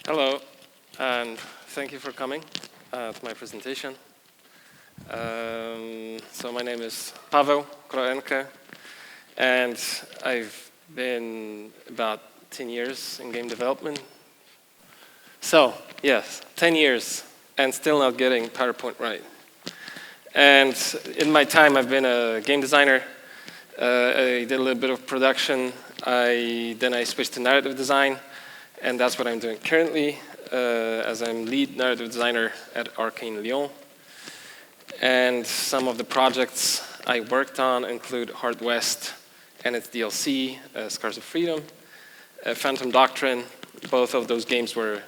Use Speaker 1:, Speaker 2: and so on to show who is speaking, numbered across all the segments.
Speaker 1: Hello, and thank you for coming to my presentation. So my name is Paweł Kroenke, and I've been about 10 years in game development. So, yes, 10 years, and still not getting PowerPoint right. And in my time, I've been a game designer. I did a little bit of production. Then I switched to narrative design. And that's what I'm doing currently, as I'm lead narrative designer at Arkane Lyon. And some of the projects I worked on include Hard West and its DLC, Scars of Freedom, Phantom Doctrine. Both of those games were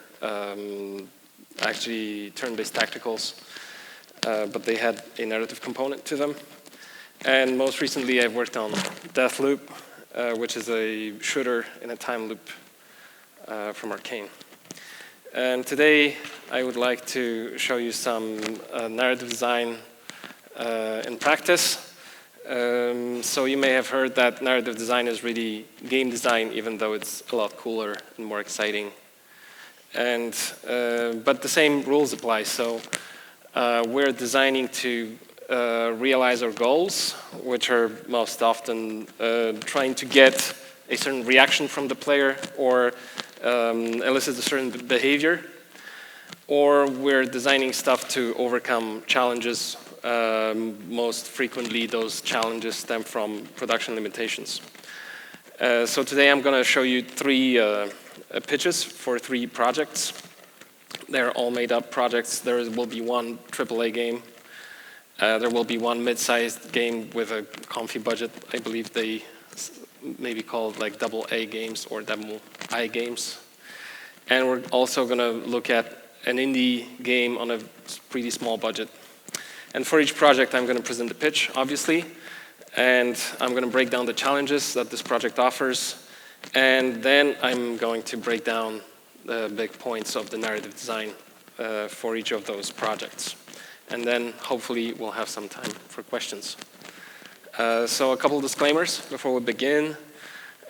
Speaker 1: actually turn-based tacticals, but they had a narrative component to them. And most recently, I've worked on Deathloop, which is a shooter in a time loop from Arkane. And today, I would like to show you some narrative design in practice. So you may have heard that narrative design is really game design, even though it's a lot cooler and more exciting. And but the same rules apply. So we're designing to realize our goals, which are most often trying to get a certain reaction from the player or elicit a certain behavior, or we're designing stuff to overcome challenges. Most frequently, those challenges stem from production limitations. So today I'm going to show you three pitches for three projects. They're all made-up projects. There will be one AAA game. There will be one mid-sized game with a comfy budget. I believe they maybe called like AA games or double I games. And we're also going to look at an indie game on a pretty small budget. And for each project, I'm going to present the pitch, obviously, and I'm going to break down the challenges that this project offers, and then I'm going to break down the big points of the narrative design for each of those projects. And then, hopefully, we'll have some time for questions. So a couple of disclaimers before we begin.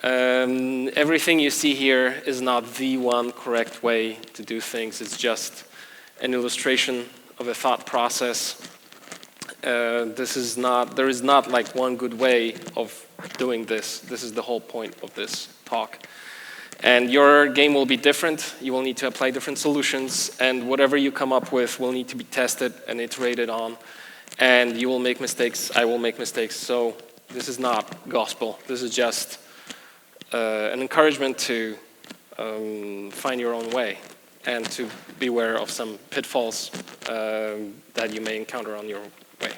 Speaker 1: Everything you see here is not the one correct way to do things. It's just an illustration of a thought process. There is not like one good way of doing this. This is the whole point of this talk. And your game will be different. You will need to apply different solutions, and whatever you come up with will need to be tested and iterated on. And you will make mistakes, I will make mistakes. So this is not gospel. This is just an encouragement to find your own way and to beware of some pitfalls that you may encounter on your way.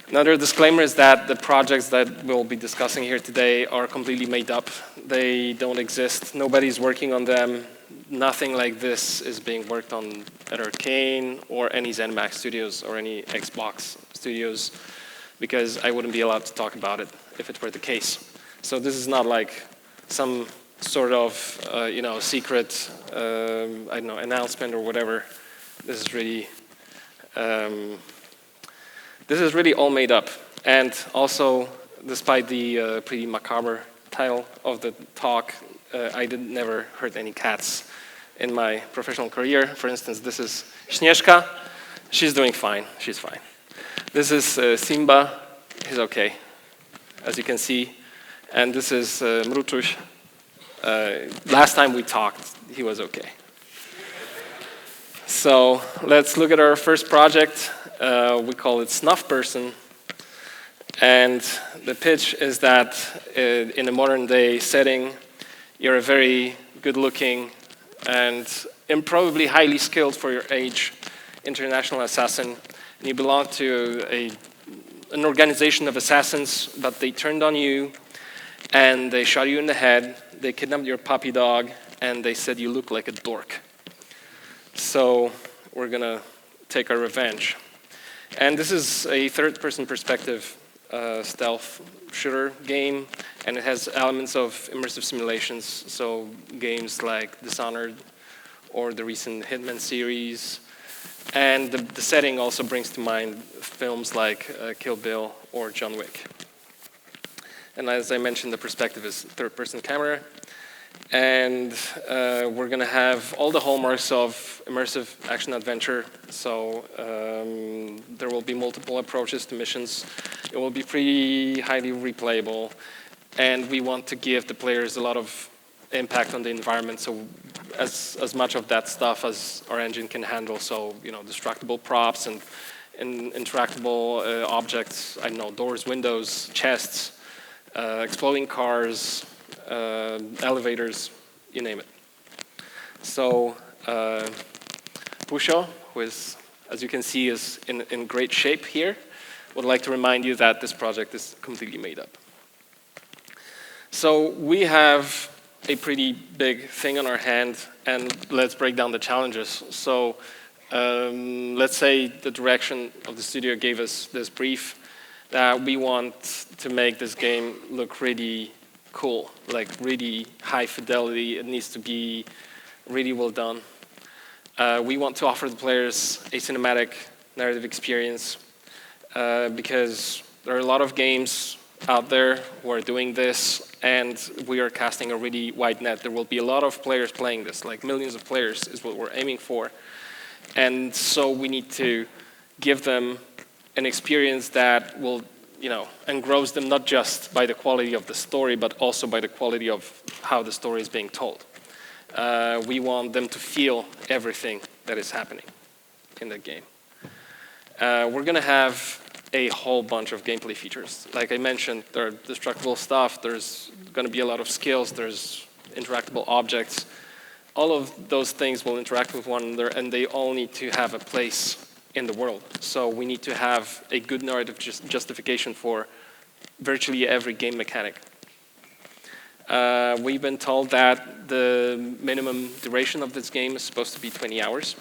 Speaker 1: Another disclaimer is that the projects that we'll be discussing here today are completely made up. They don't exist. Nobody's working on them. Nothing like this is being worked on at Arkane or any ZeniMax studios or any Xbox studios, because I wouldn't be allowed to talk about it if it were the case. So this is not like some sort of secret announcement or whatever. This is really all made up. And also, despite the pretty macabre title of the talk, I never hurt any cats in my professional career. For instance, this is Śnieżka. She's doing fine. She's fine. This is Simba. He's okay, as you can see. And this is Mruczuś. Last time we talked, he was okay. So let's look at our first project. We call it Snuff Person. And the pitch is that in a modern day setting, you're a very good-looking and improbably highly skilled for your age international assassin. And you belong to an organization of assassins, but they turned on you and they shot you in the head. They kidnapped your puppy dog, and they said you look like a dork. So we're going to take our revenge. And this is a third-person perspective stealth shooter game, and it has elements of immersive simulations, so games like Dishonored or the recent Hitman series. And the setting also brings to mind films like Kill Bill or John Wick. And as I mentioned, the perspective is third-person camera. And we're going to have all the hallmarks of immersive action-adventure. So there will be multiple approaches to missions. It will be pretty highly replayable. And we want to give the players a lot of impact on the environment, so as much of that stuff as our engine can handle. So, destructible props and interactable objects, I don't know, doors, windows, chests, exploding cars, elevators, you name it. So Pusho, who is, as you can see, is in great shape here, would like to remind you that this project is completely made up. So we have a pretty big thing on our hand, and let's break down the challenges. So let's say the direction of the studio gave us this brief that we want to make this game look really cool, like really high fidelity. It needs to be really well done. We want to offer the players a cinematic narrative experience because there are a lot of games out there who are doing this, and we are casting a really wide net. There will be a lot of players playing this, like millions of players is what we're aiming for. And so we need to give them an experience that will, engross them not just by the quality of the story, but also by the quality of how the story is being told. We want them to feel everything that is happening in the game. We're going to have a whole bunch of gameplay features. Like I mentioned, there are destructible stuff, there's going to be a lot of skills, there's interactable objects. All of those things will interact with one another, and they all need to have a place in the world. So we need to have a good narrative justification for virtually every game mechanic. We've been told that the minimum duration of this game is supposed to be 20 hours.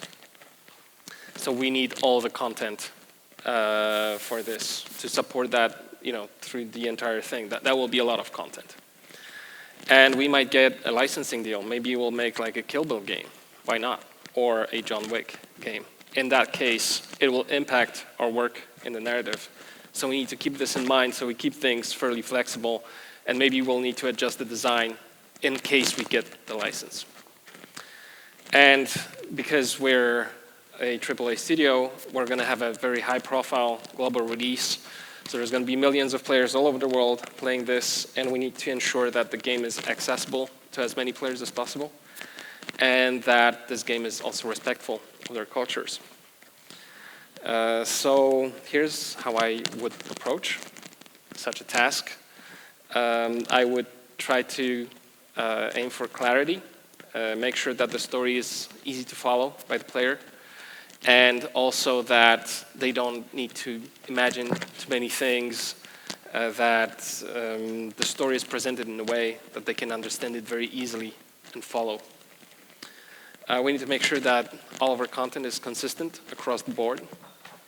Speaker 1: So we need all the content for this to support that, through the entire thing. That will be a lot of content. And we might get a licensing deal. Maybe we'll make like a Kill Bill game. Why not? Or a John Wick game. In that case, it will impact our work in the narrative. So we need to keep this in mind, so we keep things fairly flexible, and maybe we'll need to adjust the design in case we get the license. And because we're a AAA studio, we're going to have a very high-profile global release. So there's going to be millions of players all over the world playing this, and we need to ensure that the game is accessible to as many players as possible, and that this game is also respectful of their cultures. So here's how I would approach such a task. I would try to aim for clarity, make sure that the story is easy to follow by the player, and also that they don't need to imagine too many things, that the story is presented in a way that they can understand it very easily and follow. We need to make sure that all of our content is consistent across the board.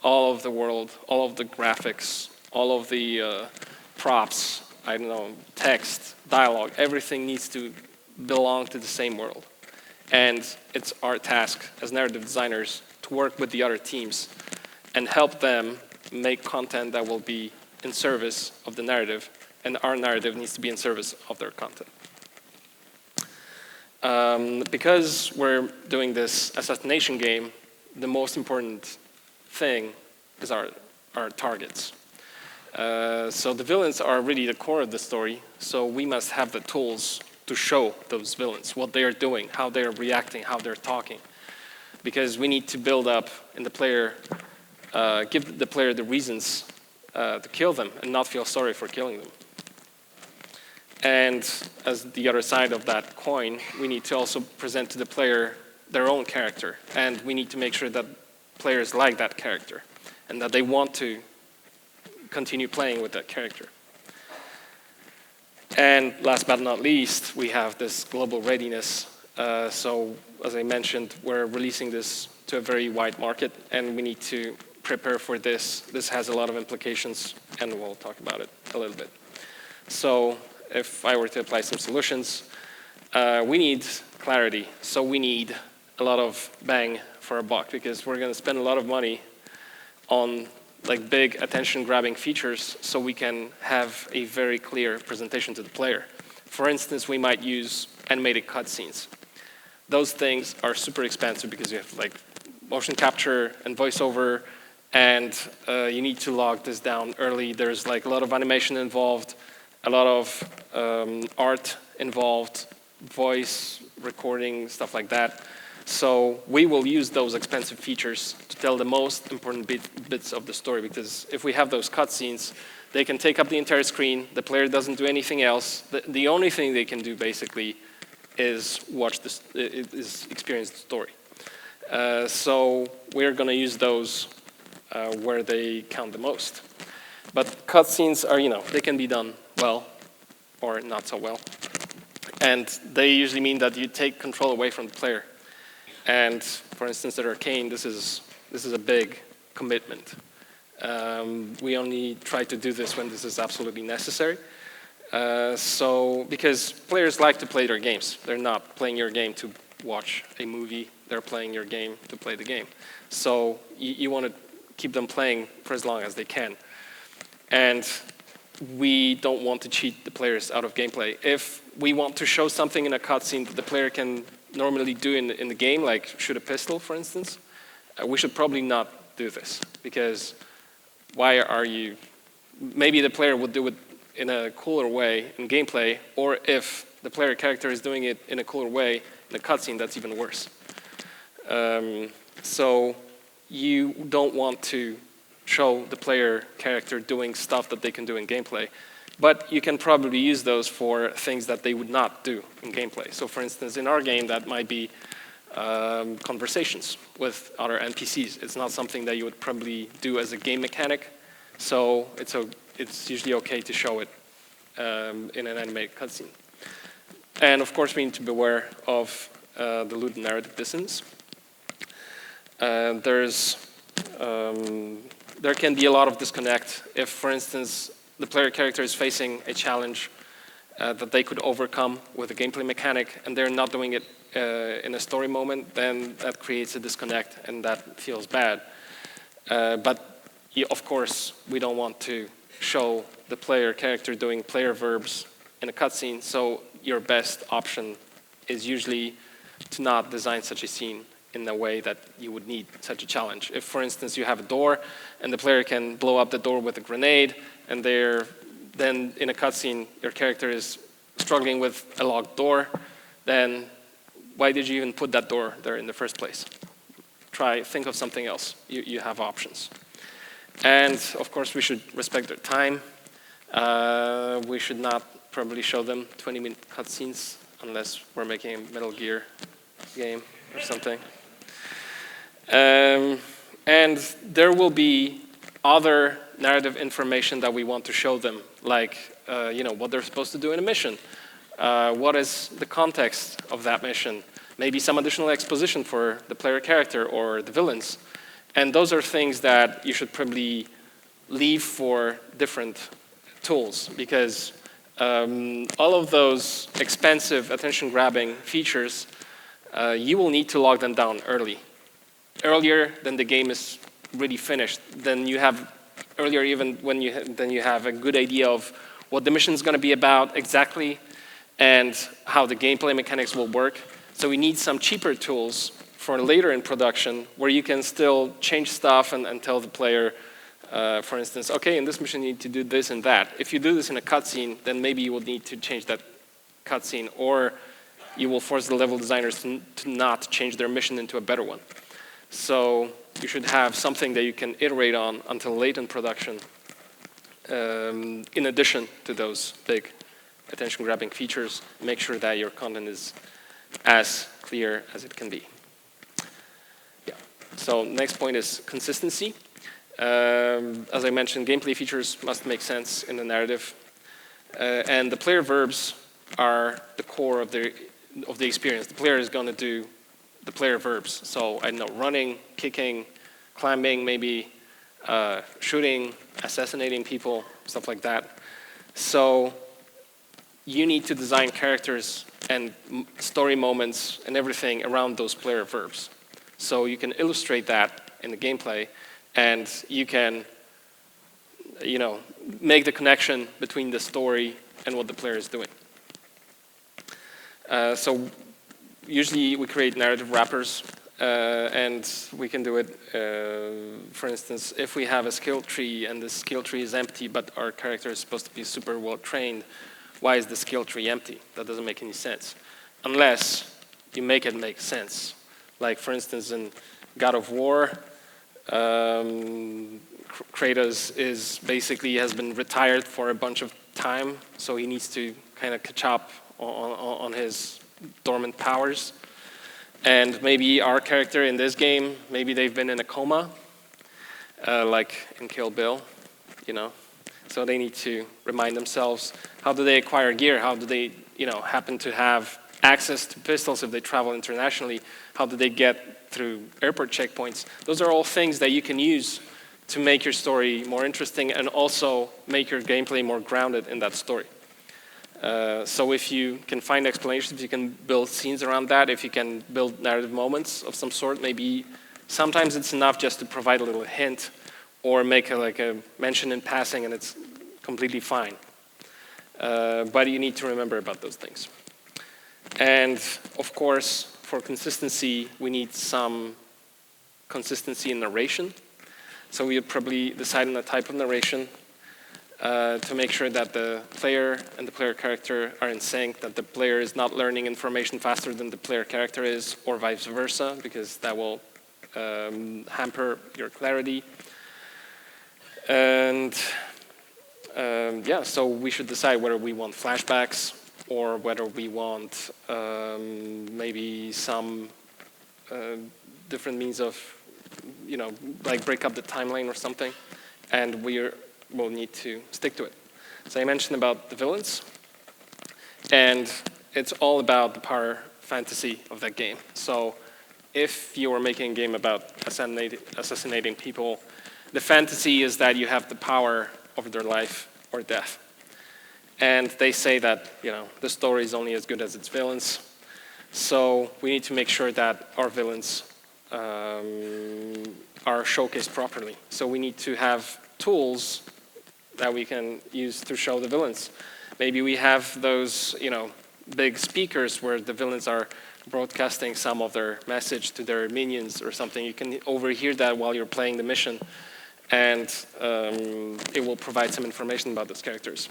Speaker 1: All of the world, all of the graphics, all of the props, I don't know, text, dialogue, everything needs to belong to the same world. And it's our task as narrative designers to work with the other teams and help them make content that will be in service of the narrative, and our narrative needs to be in service of their content. Because we're doing this assassination game, the most important thing is our targets. So the villains are really the core of the story, so we must have the tools to show those villains, what they are doing, how they are reacting, how they're talking. Because we need to build up in the player, give the player the reasons to kill them and not feel sorry for killing them. And as the other side of that coin, we need to also present to the player their own character. And we need to make sure that players like that character and that they want to continue playing with that character. And last but not least, we have this global readiness. So as I mentioned, we're releasing this to a very wide market, and we need to prepare for this. This has a lot of implications, and we'll talk about it a little bit. So if I were to apply some solutions, we need clarity. So we need a lot of bang for our buck, because we're going to spend a lot of money on like big attention-grabbing features, so we can have a very clear presentation to the player. For instance, we might use animated cutscenes. Those things are super expensive because you have like motion capture and voiceover, and you need to log this down early. There's like a lot of animation involved, a lot of art involved, voice recording, stuff like that. So we will use those expensive features to tell the most important bits of the story, because if we have those cutscenes, they can take up the entire screen. The player doesn't do anything else. The only thing they can do basically is experience the story. So we're going to use those where they count the most. But cutscenes are, they can be done well or not so well. And they usually mean that you take control away from the player. And for instance, at Arkane, this is a big commitment. We only try to do this when this is absolutely necessary. Because players like to play their games. They're not playing your game to watch a movie. They're playing your game to play the game. So you want to keep them playing for as long as they can. And we don't want to cheat the players out of gameplay. If we want to show something in a cutscene that the player can normally do in the game, like shoot a pistol, for instance, we should probably not do this. Because why are you... Maybe the player would do it in a cooler way in gameplay, or if the player character is doing it in a cooler way in a cutscene, that's even worse. So you don't want to show the player character doing stuff that they can do in gameplay. But you can probably use those for things that they would not do in gameplay. So for instance, in our game, that might be conversations with other NPCs. It's not something that you would probably do as a game mechanic. So it's usually okay to show it in an animated cutscene. And of course, we need to be aware of the loot and narrative distance. There can be a lot of disconnect if, for instance, the player character is facing a challenge that they could overcome with a gameplay mechanic, and they're not doing it in a story moment, then that creates a disconnect, and that feels bad. But of course, we don't want to show the player character doing player verbs in a cutscene, so your best option is usually to not design such a scene in a way that you would need such a challenge. If, for instance, you have a door and the player can blow up the door with a grenade, and then in a cutscene your character is struggling with a locked door, then why did you even put that door there in the first place? Think of something else. You have options. And of course, we should respect their time. We should not probably show them 20-minute cutscenes unless we're making a Metal Gear game or something. And there will be other narrative information that we want to show them, like what they're supposed to do in a mission. What is the context of that mission? Maybe some additional exposition for the player character or the villains. And those are things that you should probably leave for different tools, because all of those expensive attention-grabbing features, you will need to log them down earlier than the game is really finished. Then you have earlier even then you have a good idea of what the mission is going to be about exactly and how the gameplay mechanics will work. So we need some cheaper tools for later in production where you can still change stuff and tell the player, for instance, okay, in this mission you need to do this and that. If you do this in a cutscene, then maybe you will need to change that cutscene, or you will force the level designers to not change their mission into a better one. So you should have something that you can iterate on until late in production, in addition to those big attention-grabbing features. Make sure that your content is as clear as it can be. Yeah. So next point is consistency. As I mentioned, gameplay features must make sense in the narrative. And the player verbs are the core of the experience. The player is going to do the player verbs. So I don't know, running, kicking, climbing, maybe shooting, assassinating people, stuff like that. So you need to design characters and story moments and everything around those player verbs. So you can illustrate that in the gameplay, and you can, make the connection between the story and what the player is doing. So usually we create narrative wrappers, and we can do it, for instance, if we have a skill tree and the skill tree is empty, but our character is supposed to be super well trained, why is the skill tree empty? That doesn't make any sense. Unless you make it make sense. Like, for instance, in God of War, Kratos is basically has been retired for a bunch of time, so he needs to kind of catch up on his dormant powers. And maybe our character in this game, maybe they've been in a coma, like in Kill Bill, you know. So they need to remind themselves, how do they acquire gear? How do they, happen to have access to pistols if they travel internationally? How do they get through airport checkpoints? Those are all things that you can use to make your story more interesting and also make your gameplay more grounded in that story. So if you can find explanations, you can build scenes around that, if you can build narrative moments of some sort, maybe sometimes it's enough just to provide a little hint or make a mention in passing and it's completely fine. But you need to remember about those things. And of course, for consistency, we need some consistency in narration. So we would probably decide on the type of narration to make sure that the player and the player character are in sync, that the player is not learning information faster than the player character is, or vice versa, because that will hamper your clarity. And so we should decide whether we want flashbacks or whether we want maybe some different means of, like break up the timeline or something, and we'll need to stick to it. So I mentioned about the villains, and it's all about the power fantasy of that game. So if you are making a game about assassinating people, the fantasy is that you have the power over their life or death. And they say that, the story is only as good as its villains. So we need to make sure that our villains are showcased properly. So we need to have tools that we can use to show the villains. Maybe we have those, big speakers where the villains are broadcasting some of their message to their minions or something. You can overhear that while you're playing the mission, and it will provide some information about those characters.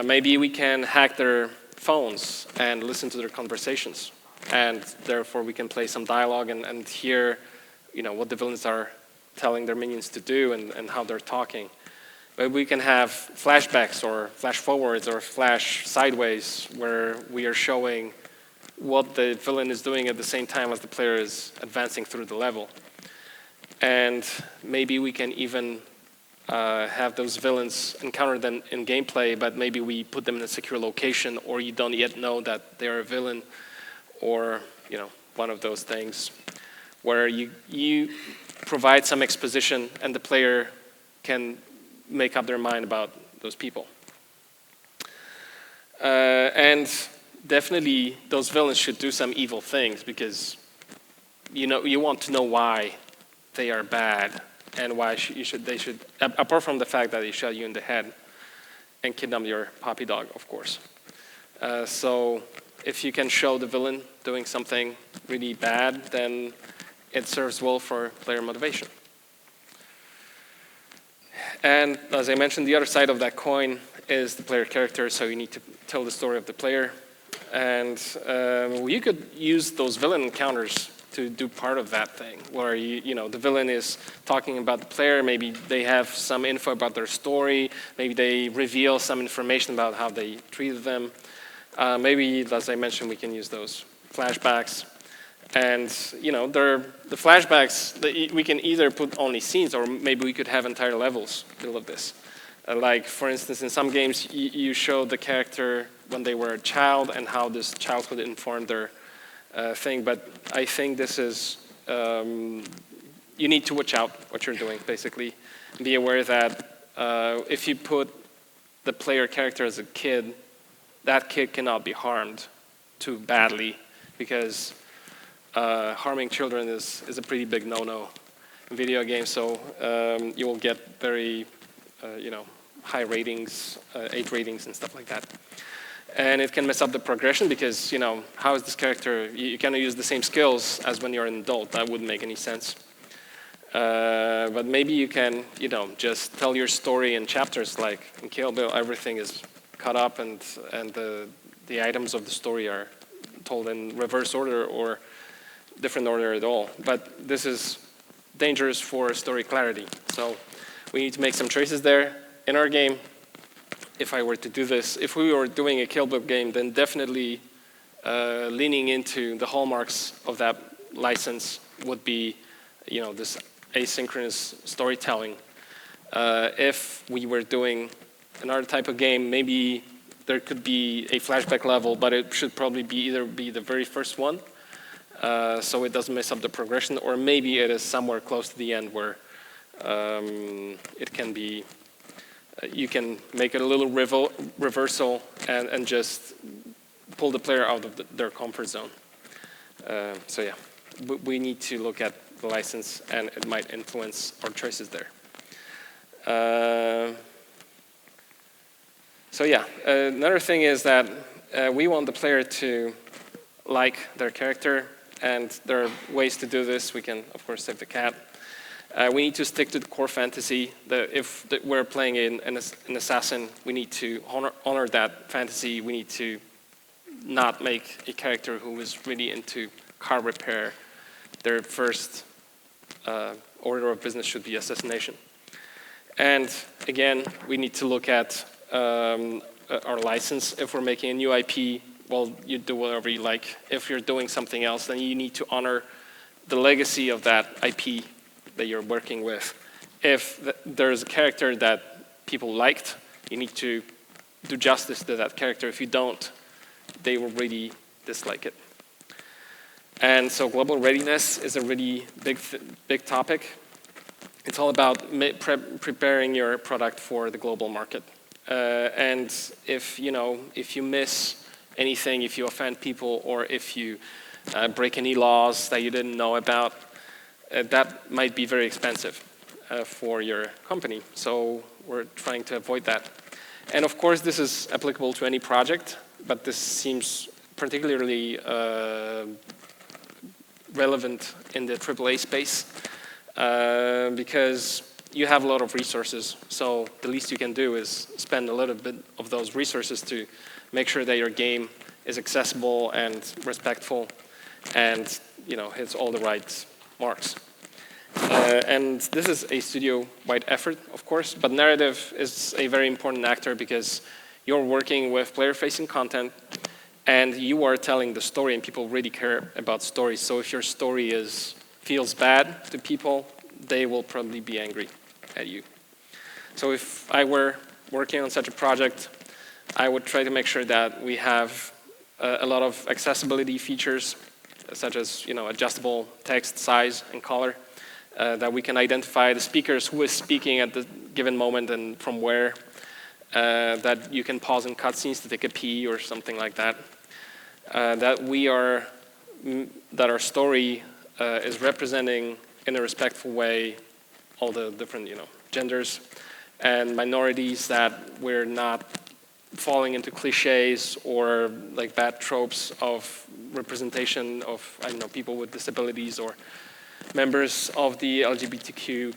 Speaker 1: Maybe we can hack their phones and listen to their conversations, and therefore we can play some dialogue and hear, what the villains are telling their minions to do and how they're talking. But we can have flashbacks or flash forwards or flash sideways where we are showing what the villain is doing at the same time as the player is advancing through the level. And maybe we can even have those villains encounter them in gameplay, but maybe we put them in a secure location, or you don't yet know that they're a villain, or one of those things where you provide some exposition and the player can make up their mind about those people. And definitely those villains should do some evil things, because you want to know why they are bad and why they should, apart from the fact that they shot you in the head and kidnapped your puppy dog, of course. So if you can show the villain doing something really bad, then it serves well for player motivation. And as I mentioned, the other side of that coin is the player character, so you need to tell the story of the player. And you could use those villain encounters to do part of that thing, where the villain is talking about the player, maybe they have some info about their story, maybe they reveal some information about how they treated them. Maybe, as I mentioned, we can use those flashbacks. And the flashbacks, we can either put only scenes, or maybe we could have entire levels built of this. Like, for instance, in some games, you show the character when they were a child and how this childhood informed their thing. But I think this is, you need to watch out what you're doing, basically. Be aware that if you put the player character as a kid, that kid cannot be harmed too badly, because harming children is a pretty big no-no in video games. So you will get very, high ratings, 8 ratings and stuff like that. And it can mess up the progression because, how is this character, you cannot use the same skills as when you're an adult. That wouldn't make any sense. But maybe you can, just tell your story in chapters. Like in Kill Bill, everything is cut up and the items of the story are told in reverse order or different order at all. But this is dangerous for story clarity. So we need to make some choices there. In our game, if I were to do this, if we were doing a Kill Bill game, then definitely leaning into the hallmarks of that license would be, this asynchronous storytelling. If we were doing another type of game, maybe there could be a flashback level, but it should probably either be the very first one, so it doesn't mess up the progression, or maybe it is somewhere close to the end where it can be, you can make it a little reversal and just pull the player out of their comfort zone. So yeah, we need to look at the license, and it might influence our choices there. So yeah, another thing is that we want the player to like their character, and there are ways to do this. We can, of course, save the cat. We need to stick to the core fantasy. If we're playing an assassin, we need to honor that fantasy. We need to not make a character who is really into car repair. Their first order of business should be assassination. And again, we need to look at our license. If we're making a new IP, well, you do whatever you like. If you're doing something else, then you need to honor the legacy of that IP that you're working with. If there's a character that people liked, you need to do justice to that character. If you don't, they will really dislike it. And so global readiness is a really big topic. It's all about preparing your product for the global market. And if you miss anything, if you offend people, or if you break any laws that you didn't know about, that might be very expensive for your company. So we're trying to avoid that. And of course, this is applicable to any project, but this seems particularly relevant in the AAA space because you have a lot of resources. So the least you can do is spend a little bit of those resources to make sure that your game is accessible and respectful and hits all the right marks. And this is a studio-wide effort, of course, but narrative is a very important actor because you're working with player-facing content and you are telling the story, and people really care about stories. So if your story feels bad to people, they will probably be angry at you. So if I were working on such a project, I would try to make sure that we have a lot of accessibility features, such as adjustable text size and color, that we can identify the speakers, who is speaking at the given moment and from where, that you can pause in cutscenes to take a pee or something like that, that our story is representing in a respectful way all the different genders and minorities, that we're not falling into cliches or like bad tropes of representation of people with disabilities or members of the LGBTQ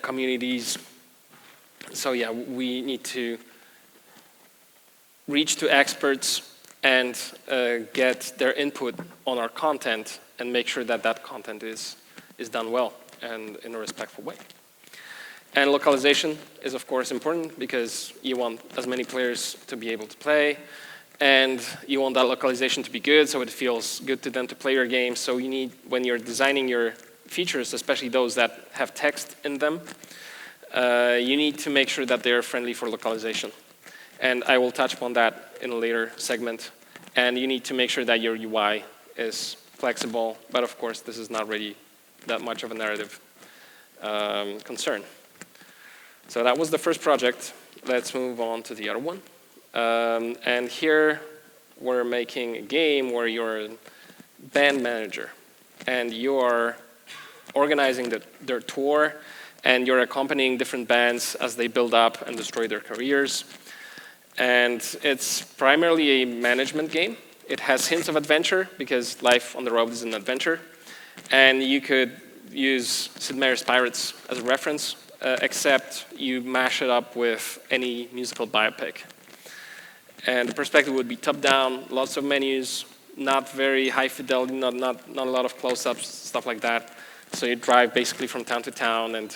Speaker 1: communities. So yeah, we need to reach to experts and get their input on our content and make sure that that content is done well and in a respectful way. And localization is of course important because you want as many players to be able to play, and you want that localization to be good so it feels good to them to play your game. So you need, when you're designing your features, especially those that have text in them, you need to make sure that they're friendly for localization. And I will touch upon that in a later segment. And you need to make sure that your UI is flexible, but of course this is not really that much of a narrative concern. So that was the first project. Let's move on to the other one. And here we're making a game where you're a band manager and you're organizing their tour, and you're accompanying different bands as they build up and destroy their careers. And it's primarily a management game. It has hints of adventure, because life on the road is an adventure. And you could use Sid Meier's Pirates as a reference, except you mash it up with any musical biopic. And the perspective would be top-down, lots of menus, not very high fidelity, not a lot of close-ups, stuff like that. So you drive basically from town to town and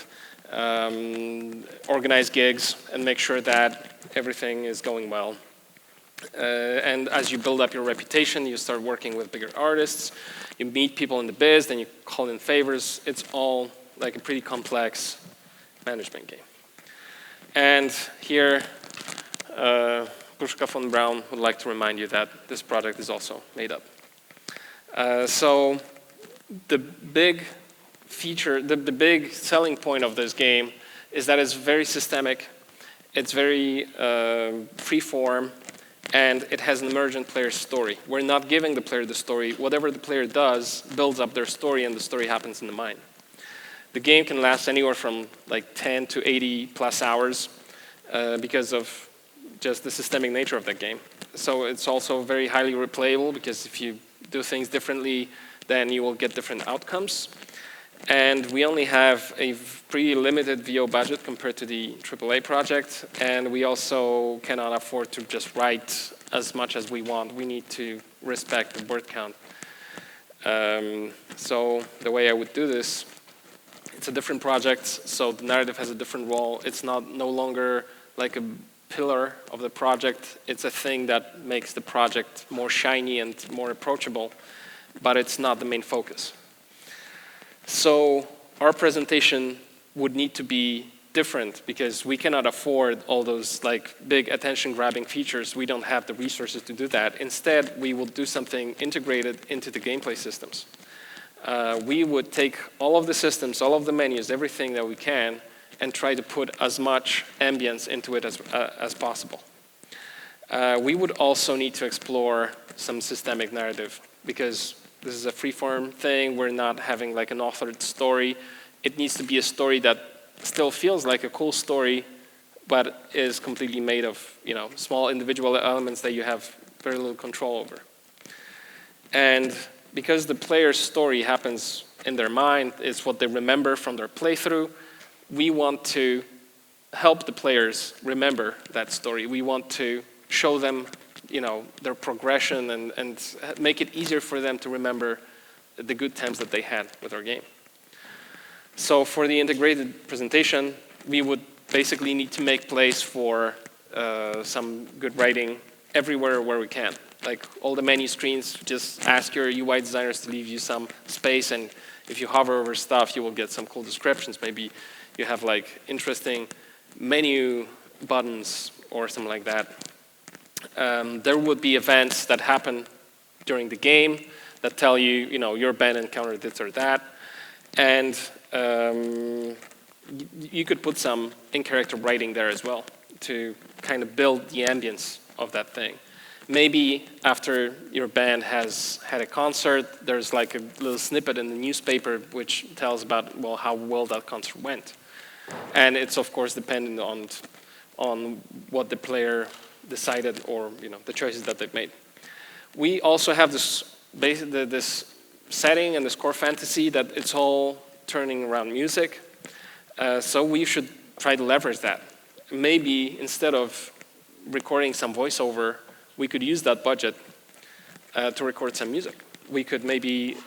Speaker 1: organize gigs and make sure that everything is going well. And as you build up your reputation, you start working with bigger artists, you meet people in the biz, then you call in favors. It's all like a pretty complex management game. And here, Pushka von Braun would like to remind you that this product is also made up. So the big feature, the big selling point of this game is that it's very systemic, it's very free-form, and it has an emergent player story. We're not giving the player the story. Whatever the player does builds up their story, and the story happens in the mind. The game can last anywhere from like 10 to 80 plus hours because of just the systemic nature of that game. So it's also very highly replayable, because if you do things differently, then you will get different outcomes. And we only have a pretty limited VO budget compared to the AAA project, and we also cannot afford to just write as much as we want. We need to respect the word count. So the way I would do this, it's a different project, so the narrative has a different role. It's no longer like a pillar of the project. It's a thing that makes the project more shiny and more approachable, but it's not the main focus. So our presentation would need to be different, because we cannot afford all those like big attention-grabbing features. We don't have the resources to do that. Instead, we will do something integrated into the gameplay systems. We would take all of the systems, all of the menus, everything that we can, and try to put as much ambience into it as possible. We would also need to explore some systemic narrative, because this is a free-form thing. We're not having like an authored story. It needs to be a story that still feels like a cool story, but is completely made of small individual elements that you have very little control over. And because the player's story happens in their mind, it's what they remember from their playthrough, we want to help the players remember that story. We want to show them their progression and make it easier for them to remember the good times that they had with our game. So for the integrated presentation, we would basically need to make place for some good writing everywhere where we can. Like all the menu screens, just ask your UI designers to leave you some space, and if you hover over stuff, you will get some cool descriptions. Maybe you have like interesting menu buttons or something like that. There would be events that happen during the game that tell you, your band encountered this or that. And you could put some in-character writing there as well to kind of build the ambience of that thing. Maybe after your band has had a concert, there's like a little snippet in the newspaper which tells about, well, how well that concert went. And it's, of course, dependent on what the player decided, or the choices that they've made. We also have this setting and this core fantasy that it's all turning around music. So we should try to leverage that. Maybe instead of recording some voiceover, we could use that budget to record some music. We could maybe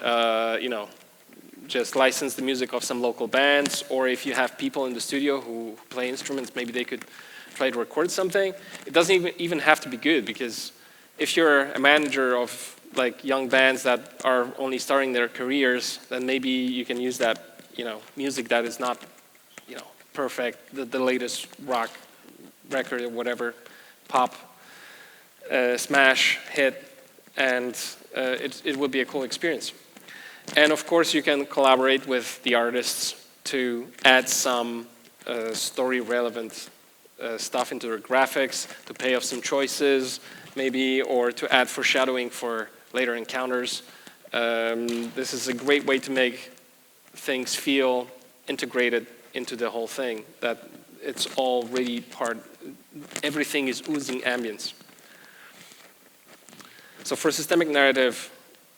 Speaker 1: just license the music of some local bands, or if you have people in the studio who play instruments, maybe they could try to record something. It doesn't even have to be good, because if you're a manager of like young bands that are only starting their careers, then maybe you can use that music that is not perfect, the latest rock record or whatever, pop, smash, hit, and it would be a cool experience. And of course you can collaborate with the artists to add some story relevant stuff into their graphics, to pay off some choices, maybe, or to add foreshadowing for later encounters. This is a great way to make things feel integrated into the whole thing, that it's all really everything is oozing ambience. So for systemic narrative,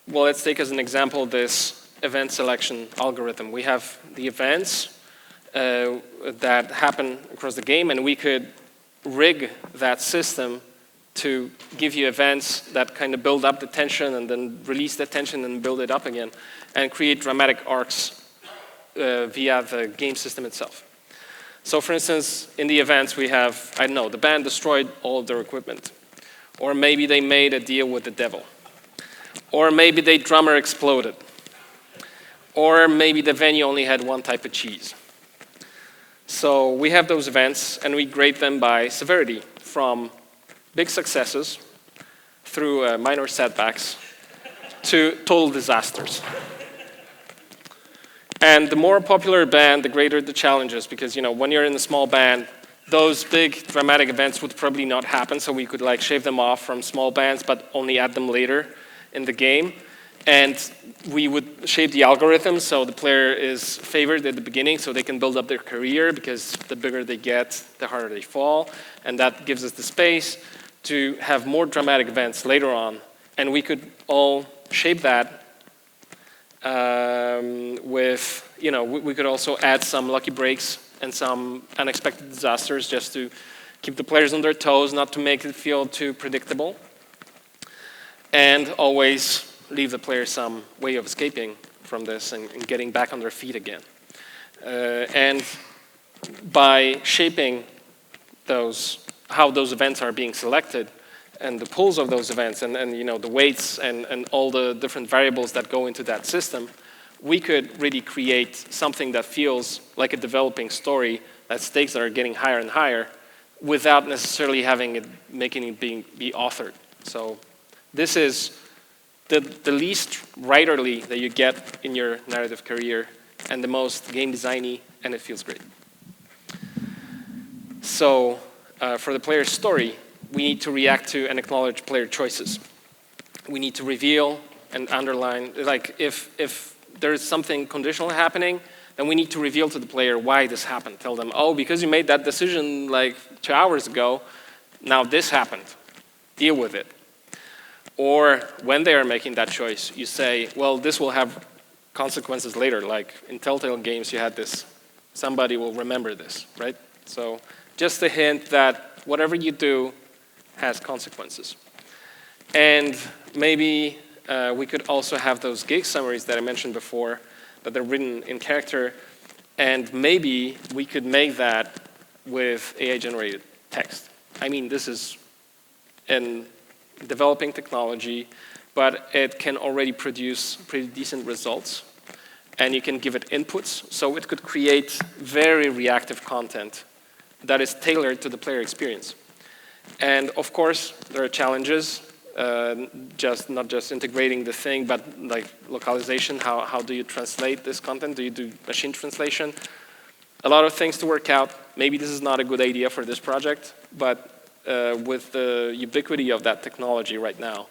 Speaker 1: well, let's take as an example this event selection algorithm. We have the events that happen across the game, and we could rig that system to give you events that kind of build up the tension and then release the tension and build it up again, and create dramatic arcs via the game system itself. So for instance, in the events we have, I don't know, the band destroyed all of their equipment. Or maybe they made a deal with the devil. Or maybe their drummer exploded. Or maybe the venue only had one type of cheese. So we have those events, and we grade them by severity, from big successes through minor setbacks to total disasters. And the more popular a band, the greater the challenges, because when you're in a small band, those big dramatic events would probably not happen, so we could shave them off from small bands, but only add them later in the game. And we would shape the algorithm so the player is favored at the beginning so they can build up their career, because the bigger they get, the harder they fall. And that gives us the space to have more dramatic events later on. And we could all shape that with, we could also add some lucky breaks and some unexpected disasters just to keep the players on their toes, not to make it feel too predictable. And always leave the players some way of escaping from this and getting back on their feet again. And by shaping how those events are being selected, and the pools of those events, and the weights and all the different variables that go into that system, we could really create something that feels like a developing story, that stakes that are getting higher and higher, without necessarily making it be authored. So this is the least writerly that you get in your narrative career, and the most game designy, and it feels great. So for the player's story, we need to react to and acknowledge player choices. We need to reveal and underline, if there's something conditional happening, then we need to reveal to the player why this happened. Tell them, oh, because you made that decision 2 hours ago, now this happened. Deal with it. Or when they are making that choice, you say, well, this will have consequences later. Like in Telltale games, you had this, somebody will remember this, right? So just a hint that whatever you do has consequences. And maybe we could also have those gig summaries that I mentioned before, that are written in character, and maybe we could make that with AI-generated text. I mean, this is an developing technology, but it can already produce pretty decent results, and you can give it inputs, so it could create very reactive content that is tailored to the player experience. And of course, there are challenges, not just integrating the thing, but localization. How do you translate this content? Do you do machine translation? A lot of things to work out. Maybe this is not a good idea for this project, but with the ubiquity of that technology right now,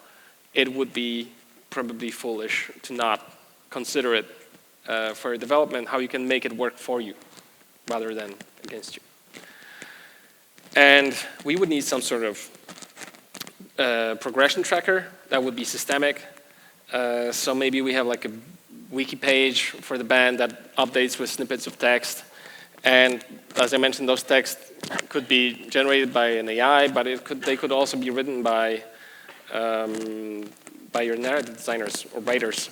Speaker 1: it would be probably foolish to not consider it for development, how you can make it work for you rather than against you. And we would need some sort of progression tracker that would be systemic. So maybe we have a wiki page for the band that updates with snippets of text. And as I mentioned, those texts could be generated by an AI, but they could also be written by your narrative designers or writers.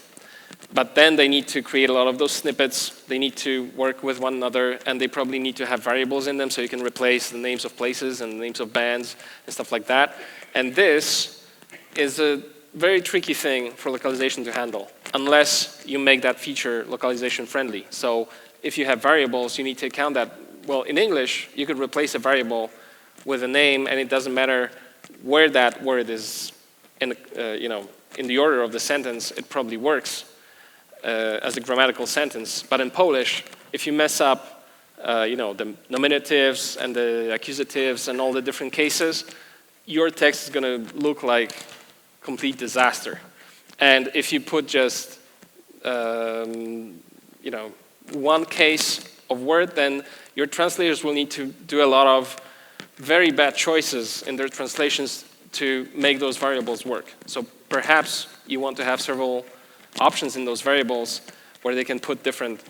Speaker 1: But then they need to create a lot of those snippets. They need to work with one another, and they probably need to have variables in them so you can replace the names of places and the names of bands and stuff like that. And this is a very tricky thing for localization to handle, unless you make that feature localization friendly. So if you have variables, you need to account that, well, in English, you could replace a variable with a name, and it doesn't matter where that word is in the order of the sentence, it probably works as a grammatical sentence. But in Polish, if you mess up the nominatives and the accusatives and all the different cases, your text is going to look like complete disaster. And if you put just one case of word, then your translators will need to do a lot of very bad choices in their translations to make those variables work. So perhaps you want to have several options in those variables where they can put different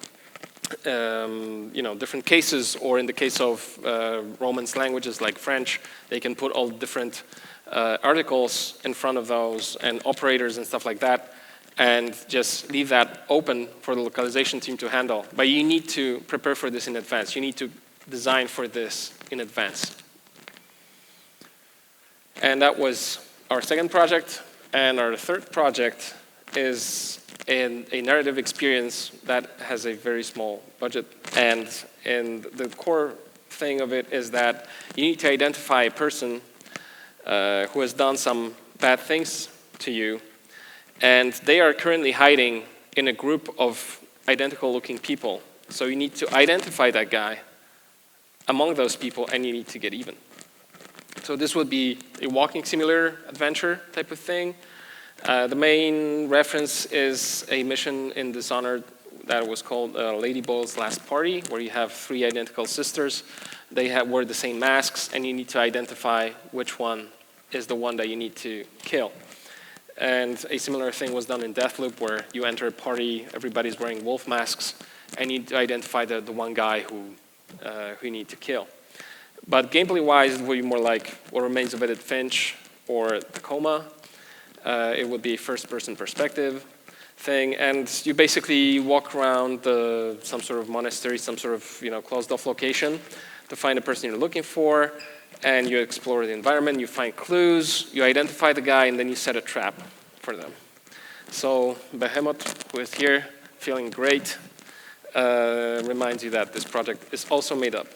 Speaker 1: different cases, or in the case of Romance languages like French, they can put all different articles in front of those and operators and stuff like that, and just leave that open for the localization team to handle. But you need to prepare for this in advance. You need to design for this in advance. And that was our second project. And our third project is a narrative experience that has a very small budget. And the core thing of it is that you need to identify a person who has done some bad things to you, and they are currently hiding in a group of identical looking people. So you need to identify that guy among those people, and you need to get even. So this would be a walking simulator adventure type of thing. The main reference is a mission in Dishonored that was called Lady Bull's Last Party, where you have 3 identical sisters. They wear the same masks, and you need to identify which one is the one that you need to kill. And a similar thing was done in Deathloop, where you enter a party, everybody's wearing wolf masks, and you need to identify the one guy who you need to kill. But gameplay-wise, it would be more like What Remains of Edith Finch or Tacoma. It would be a first-person perspective thing, and you basically walk around some sort of monastery, some sort of closed-off location to find the person you're looking for, and you explore the environment, you find clues, you identify the guy, and then you set a trap for them. So Behemoth, who is here, feeling great, reminds you that this project is also made up.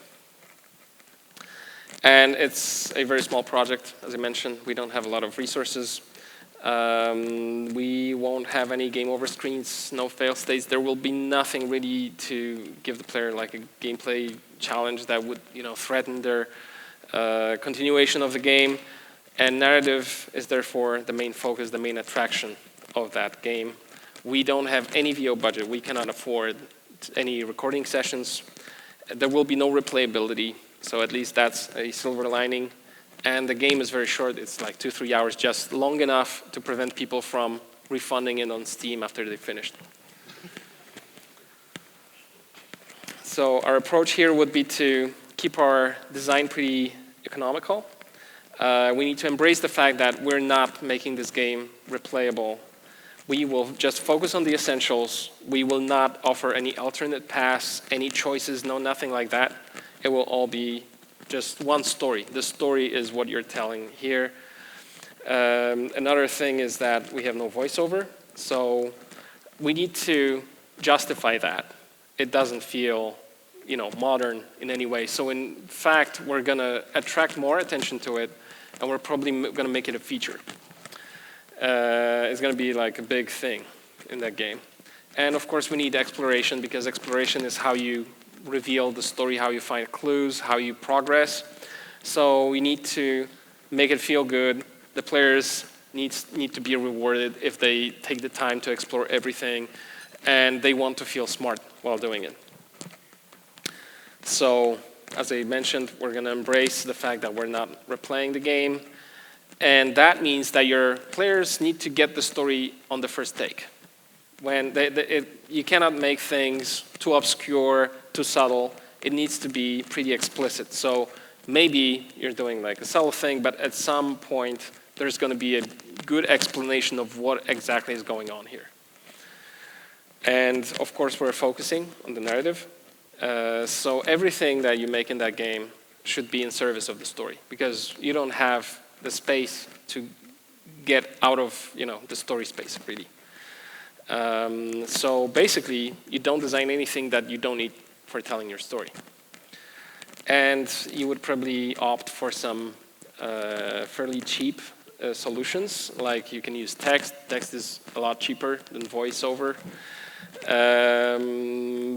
Speaker 1: And it's a very small project, as I mentioned. We don't have a lot of resources. We won't have any game over screens, no fail states. There will be nothing really to give the player like a gameplay challenge that would threaten their continuation of the game. And narrative is therefore the main focus, the main attraction of that game. We don't have any VO budget. We cannot afford any recording sessions. There will be no replayability, so at least that's a silver lining. And the game is very short. It's like 2-3 hours, just long enough to prevent people from refunding it on Steam after they finished. So our approach here would be to keep our design pretty economical. We need to embrace the fact that we're not making this game replayable. We will just focus on the essentials. We will not offer any alternate paths, any choices, no, nothing like that. It will all be just one story. The story is what you're telling here. Another thing is that we have no voiceover, so we need to justify that. It doesn't feel, modern in any way. So in fact, we're going to attract more attention to it, and we're probably going to make it a feature. It's going to be like a big thing in that game. And of course, we need exploration, because exploration is how you reveal the story, how you find clues, how you progress. So we need to make it feel good. The players need to be rewarded if they take the time to explore everything, and they want to feel smart while doing it. So, as I mentioned, we're going to embrace the fact that we're not replaying the game, and that means that your players need to get the story on the first take. When you cannot make things too obscure, too subtle. It needs to be pretty explicit. So maybe you're doing like a subtle thing, but at some point there's going to be a good explanation of what exactly is going on here. And of course, we're focusing on the narrative. So everything that you make in that game should be in service of the story, because you don't have the space to get out of the story space, really. So basically, you don't design anything that you don't need for telling your story. And you would probably opt for some fairly cheap solutions, like you can use text. Text is a lot cheaper than voiceover.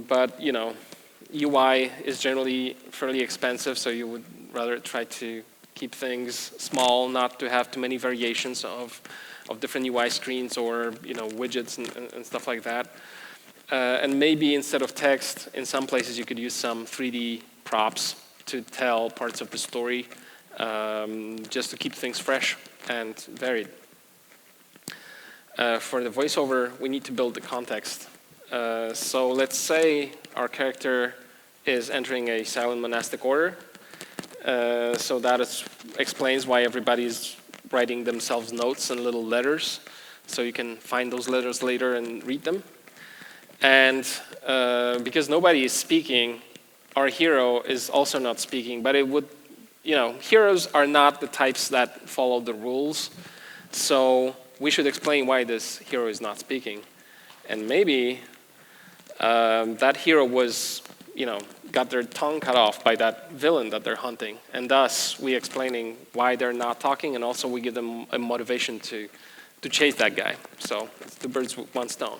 Speaker 1: But UI is generally fairly expensive, so you would rather try to keep things small, not to have too many variations of different UI screens or widgets and stuff like that. And maybe instead of text, in some places you could use some 3D props to tell parts of the story. just to keep things fresh and varied. For the voiceover, we need to build the context. So let's say our character is entering a silent monastic order. So that explains why everybody's writing themselves notes and little letters. So you can find those letters later and read them. And because nobody is speaking, our hero is also not speaking. But it would, heroes are not the types that follow the rules. So we should explain why this hero is not speaking. And maybe that hero was, got their tongue cut off by that villain that they're hunting. And thus, we explaining why they're not talking, and also we give them a motivation to chase that guy. So it's two birds with one stone.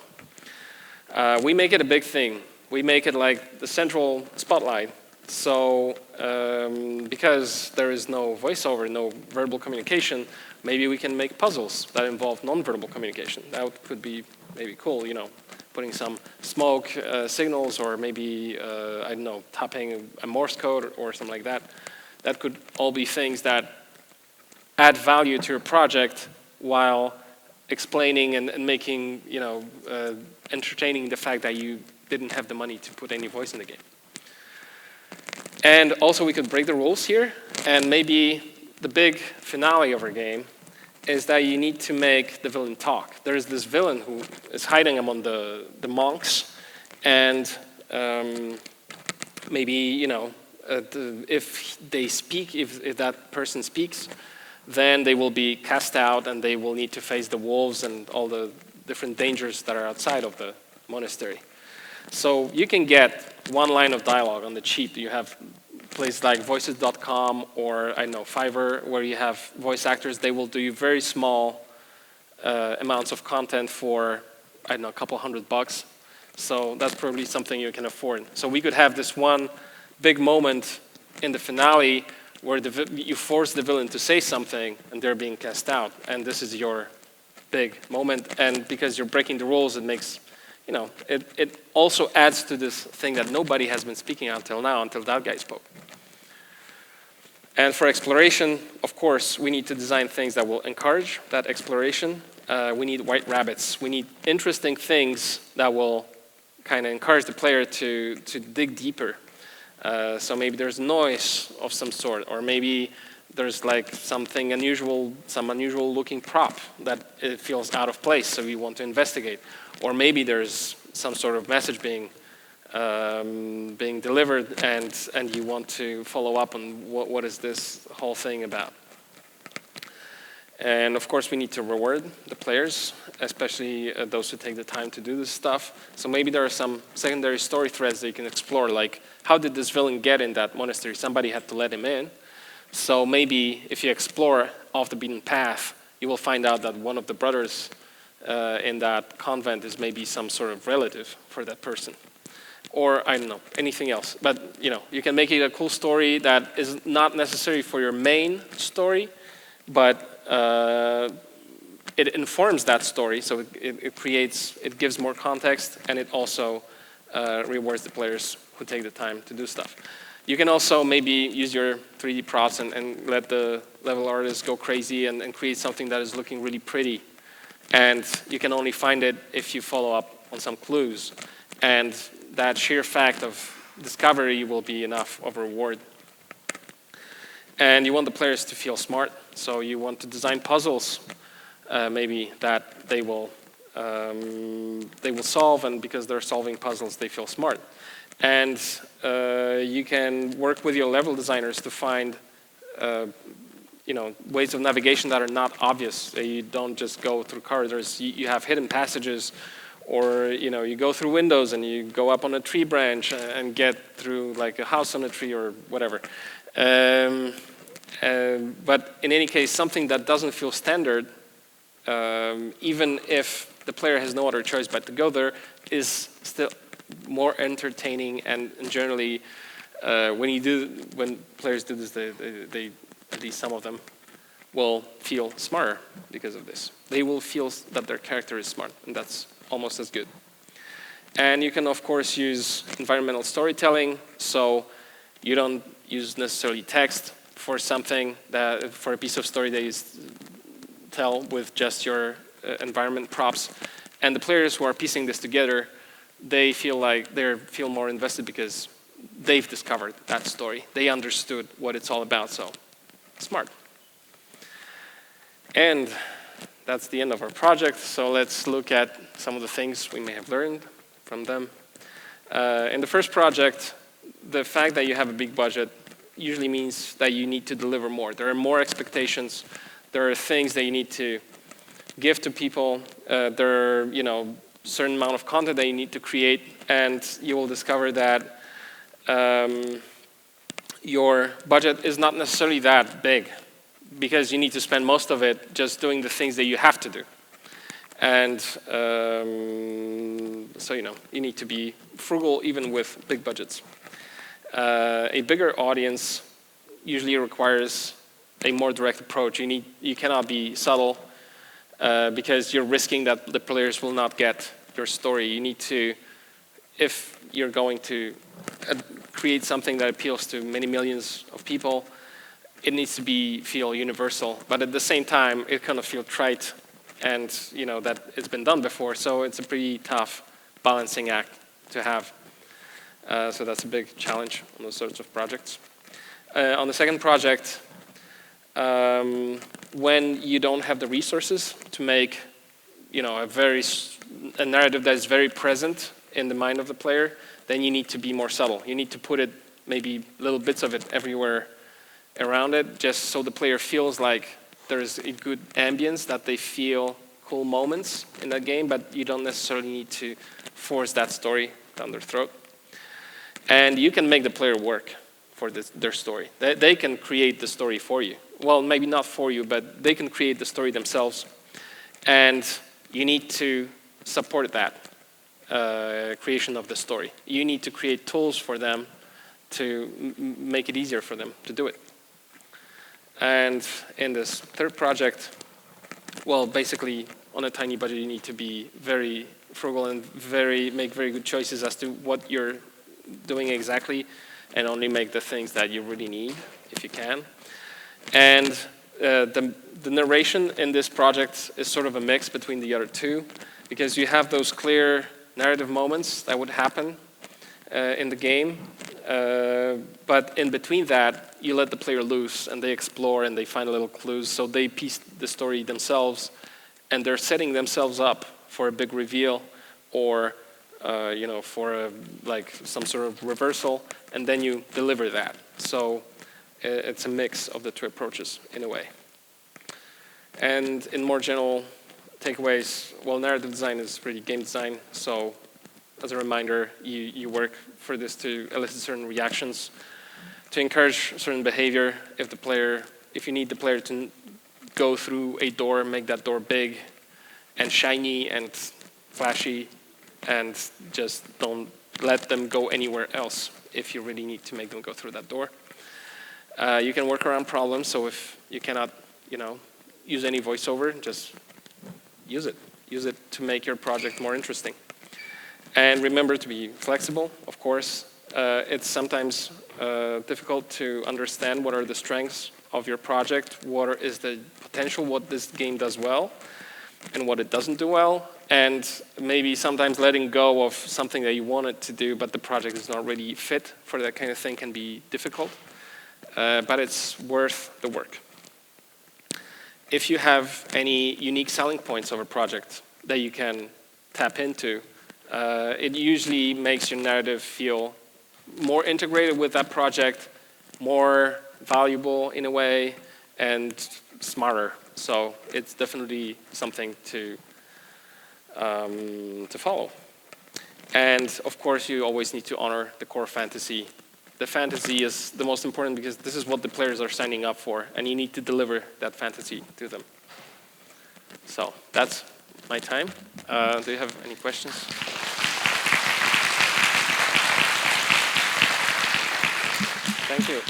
Speaker 1: We make it a big thing. We make it like the central spotlight. So because there is no voiceover, no verbal communication, maybe we can make puzzles that involve non-verbal communication. That could be maybe cool, putting some smoke signals, or maybe, I don't know, tapping a Morse code or something like that. That could all be things that add value to your project while explaining and making, entertaining the fact that you didn't have the money to put any voice in the game. And also we could break the rules here, and maybe the big finale of our game is that you need to make the villain talk. There is this villain who is hiding among the monks, and maybe, if they speak, if that person speaks, then they will be cast out and they will need to face the wolves and all the different dangers that are outside of the monastery. So you can get one line of dialogue on the cheap. You have places like voices.com or, I don't know, Fiverr, where you have voice actors. They will do you very small amounts of content for, I don't know, a couple $100. So that's probably something you can afford. So we could have this one big moment in the finale where you force the villain to say something and they're being cast out. And this is your big moment. And because you're breaking the rules, it makes, it also adds to this thing that nobody has been speaking until now, until that guy spoke. And for exploration, of course, we need to design things that will encourage that exploration. We need white rabbits. We need interesting things that will kind of encourage the player to dig deeper. So maybe there's noise of some sort, or maybe there's like something unusual, some unusual looking prop that it feels out of place, so we want to investigate. Or maybe there's some sort of message being delivered, and you want to follow up on what is this whole thing about. And of course, we need to reward the players, especially those who take the time to do this stuff. So maybe there are some secondary story threads that you can explore, like how did this villain get in that monastery? Somebody had to let him in. So maybe if you explore off the beaten path, you will find out that one of the brothers in that convent is maybe some sort of relative for that person. Or, I don't know, anything else. But, you can make it a cool story that is not necessary for your main story, but it informs that story, so it gives more context, and it also rewards the players who take the time to do stuff. You can also maybe use your 3D props and let the level artists go crazy and create something that is looking really pretty. And you can only find it if you follow up on some clues. And that sheer fact of discovery will be enough of a reward. And you want the players to feel smart, so you want to design puzzles, maybe that they will solve, and because they're solving puzzles, they feel smart. And you can work with your level designers to find, ways of navigation that are not obvious. You don't just go through corridors. You have hidden passages, or you go through windows and you go up on a tree branch and get through like a house on a tree or whatever. But in any case, something that doesn't feel standard, even if the player has no other choice but to go there, is still more entertaining, and generally, when players do this, they at least some of them will feel smarter because of this. They will feel that their character is smart, and that's almost as good. And you can, of course, use environmental storytelling, so you don't use necessarily text for something for a piece of story that you tell with just your environment props. And the players who are piecing this together, they feel like they feel more invested because they've discovered that story. They understood what it's all about, so smart. And that's the end of our project, so let's look at some of the things we may have learned from them. In the first project, the fact that you have a big budget usually means that you need to deliver more. There are more expectations. There are things that you need to give to people. There are, certain amount of content that you need to create, and you will discover that your budget is not necessarily that big because you need to spend most of it just doing the things that you have to do. And so, you need to be frugal even with big budgets. A bigger audience usually requires a more direct approach. You cannot be subtle because you're risking that the players will not get your story. You need to, if you're going to create something that appeals to many millions of people, it needs to feel universal, but at the same time, it kind of feel trite, and that it's been done before, so it's a pretty tough balancing act to have. So that's a big challenge on those sorts of projects. On the second project, when you don't have the resources to make, a narrative that is very present in the mind of the player, then you need to be more subtle. You need to put it, maybe little bits of it everywhere around it, just so the player feels like there's a good ambience, that they feel cool moments in that game, but you don't necessarily need to force that story down their throat. And you can make the player work for their story. They can create the story for you. Well, maybe not for you, but they can create the story themselves. And you need to support that creation of the story. You need to create tools for them to make it easier for them to do it. And in this third project, well, basically, on a tiny budget, you need to be very frugal and make very good choices as to what you're doing exactly, and only make the things that you really need, if you can. And the narration in this project is sort of a mix between the other two, because you have those clear narrative moments that would happen in the game, but in between that, you let the player loose, and they explore, and they find little clues, so they piece the story themselves, and they're setting themselves up for a big reveal, or for some sort of reversal, and then you deliver that. So it's a mix of the two approaches in a way. And in more general takeaways, well, narrative design is really game design, so as a reminder, you work for this to elicit certain reactions, to encourage certain behavior. If you need the player to go through a door, make that door big and shiny and flashy, and just don't let them go anywhere else if you really need to make them go through that door. You can work around problems, so if you cannot, use any voiceover, just use it. Use it to make your project more interesting. And remember to be flexible, of course. It's sometimes difficult to understand what are the strengths of your project, what is the potential, what this game does well, and what it doesn't do well. And maybe sometimes letting go of something that you wanted to do, but the project is not really fit for that kind of thing, can be difficult. But it's worth the work. If you have any unique selling points of a project that you can tap into, it usually makes your narrative feel more integrated with that project, more valuable in a way, and smarter. So it's definitely something to follow. And of course, you always need to honor the core fantasy. The fantasy is the most important because this is what the players are signing up for, and you need to deliver that fantasy to them. So that's my time. Do you have any questions? Thank you.